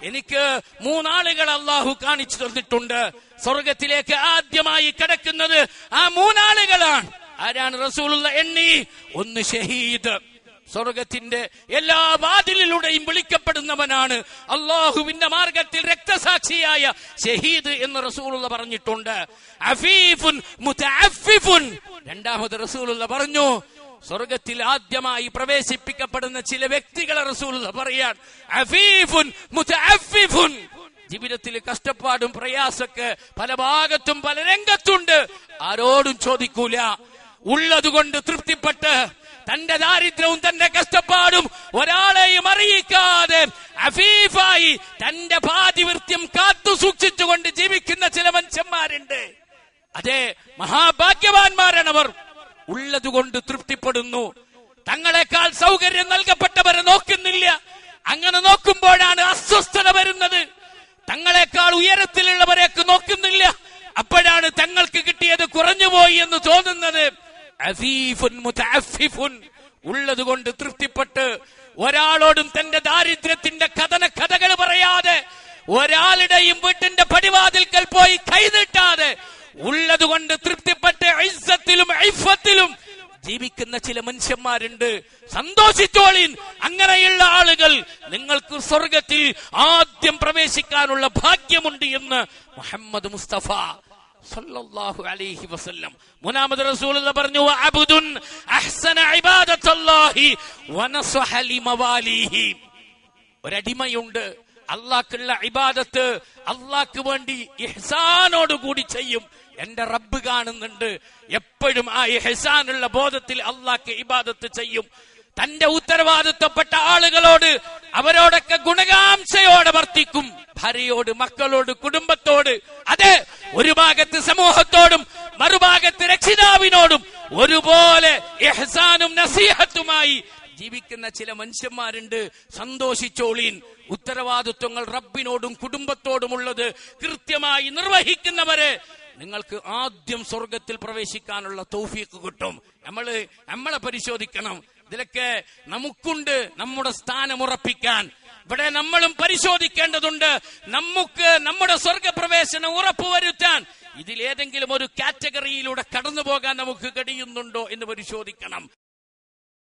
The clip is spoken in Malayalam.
എനിക്ക് മൂന്നാളുകൾ അള്ളാഹു കാണിച്ചു തന്നിട്ടുണ്ട്. സ്വർഗത്തിലേക്ക് ആദ്യമായി കിടക്കുന്നത് ആ മൂന്നാളുകളാണ്. ആരാണ്? റസൂലുള്ള എണ്ണി. ഒന്ന് ഷഹീദ്, സ്വർഗത്തിന്റെ എല്ലാ വാതിലിലൂടെയും വിളിക്കപ്പെടുന്നവനാണ്. അള്ളാഹുവിന്റെ മാർഗത്തിൽ രക്തസാക്ഷിയായ ഷഹീദ് എന്ന് റസൂലുള്ള പറഞ്ഞിട്ടുണ്ട്. അഫീഫുൻ മുതഅഫിഫുൻ. രണ്ടാമത് റസൂലുള്ള പറഞ്ഞു, സ്വർഗത്തിൽ ആദ്യമായി പ്രവേശിപ്പിക്കപ്പെടുന്ന ചില വ്യക്തികളെ റസൂലുള്ള പറയാൻ. അഫീഫുൻ മുതഅഫിഫുൻ. ജീവിതത്തിൽ കഷ്ടപ്പാടും പ്രയാസമൊക്കെ പല ഭാഗത്തും പല രംഗത്തുണ്ട്. ആരോടും ചോദിക്കൂല, ഉള്ളതുകൊണ്ട് തൃപ്തിപ്പെട്ട് തന്റെ ദാരിദ്ര്യവും തന്റെ കഷ്ടപ്പാടും ഒരാളെയും അറിയിക്കാതെ അഫീഫായി തന്റെ പാതിവൃത്യം കാത്തു സൂക്ഷിച്ചുകൊണ്ട് ജീവിക്കുന്ന ചില മനുഷ്യന്മാരുണ്ട്. അതെ, മഹാഭാഗ്യവാന്മാരാണവർ. ഉള്ളതുകൊണ്ട് തൃപ്തിപ്പെടുന്നു. തങ്ങളെക്കാൾ സൗകര്യം നൽകപ്പെട്ടവരെ നോക്കുന്നില്ല. അങ്ങനെ നോക്കുമ്പോഴാണ് അസ്വസ്ഥത വരുന്നത്. തങ്ങളെക്കാൾ ഉയരത്തിലുള്ളവരെയൊക്കെ നോക്കുന്നില്ല. അപ്പോഴാണ് തങ്ങൾക്ക് കിട്ടിയത് കുറഞ്ഞുപോയി എന്ന് തോന്നുന്നത്. അഫീഫുൻ മുതഅഫിഫുൻ. ഉള്ളതുകൊണ്ട് തൃപ്തിപ്പെട്ട് ഒരാളോടും തന്റെ ദാരിദ്ര്യത്തിന്റെ കഥകൾ പറയാതെ, ഒരാളുടെയും വീട്ടിന്റെ പടിവാതിൽക്കൽ പോയി കൈനീട്ടാതെ, ഉള്ളതുകൊണ്ട് തൃപ്തിപ്പെട്ട് ഇസ്സത്തിലും ഐഫത്തിലും ജീവിക്കുന്ന ചില മനുഷ്യന്മാരുണ്ട്. സന്തോഷിച്ചോളീൻ. അങ്ങനെയുള്ള ആളുകൾ നിങ്ങൾക്ക് സ്വർഗത്തിൽ ആദ്യം പ്രവേശിക്കാനുള്ള ഭാഗ്യമുണ്ട് എന്ന് മുഹമ്മദ് മുസ്തഫ സല്ലല്ലാഹു അലൈഹി വസല്ലം. മൂന്നാമത് റസൂലുള്ള പറഞ്ഞു, അബ്ദുൻ അഹ്സന ഇബാദത്തല്ലാഹി വനസഹ ലിമവാലിഹി. ഒരടിമയുണ്ട്, അള്ളാഹ്ക്കുള്ള ഇബാദത്ത് അള്ളാഹ്ക്ക് വേണ്ടി ഇഹ്സാനോട് കൂടി ചെയ്യും. എന്റെ റബ്ബ് കാണുന്നുണ്ട്. എപ്പോഴും ആ ഇഹ്സാനുള്ള ബോധത്തിൽ അള്ളാഹ്ക്ക് ഇബാദത്ത് ചെയ്യും. തന്റെ ഉത്തരവാദിത്വപ്പെട്ട ആളുകളോട് അവരോടൊക്കെ ഗുണകാംക്ഷയോടെ വർത്തിക്കും. ഭാര്യയോട്, മക്കളോട്, കുടുംബത്തോട്. അതെ, ഒരു ഭാഗത്ത് സമൂഹത്തോടും മറുഭാഗത്ത് രക്ഷിതാവിനോടും ഒരുപോലെ ഇഹ്സാനും നസീഹത്തുമായി ജീവിക്കുന്ന ചില മനുഷ്യന്മാരുണ്ട്. സന്തോഷിച്ചോളീൻ. ഉത്തരവാദിത്വങ്ങൾ റബ്ബിനോടും കുടുംബത്തോടുമുള്ളത് കൃത്യമായി നിർവഹിക്കുന്നവരെ നിങ്ങൾക്ക് ആദ്യം സ്വർഗത്തിൽ പ്രവേശിക്കാനുള്ള തൗഫീഖ് കിട്ടും. നമ്മളെ പരിശോധിക്കണം. ഇതിലൊക്കെ നമുക്കുണ്ട് നമ്മുടെ സ്ഥാനം ഉറപ്പിക്കാൻ. ഇവിടെ നമ്മളും പരിശോധിക്കേണ്ടതുണ്ട്. നമുക്ക് നമ്മുടെ സ്വർഗപ്രവേശനം ഉറപ്പുവരുത്താൻ ഇതിലേതെങ്കിലും ഒരു കാറ്റഗറിയിലൂടെ കടന്നു പോകാൻ നമുക്ക് കഴിയുന്നുണ്ടോ എന്ന് പരിശോധിക്കണം.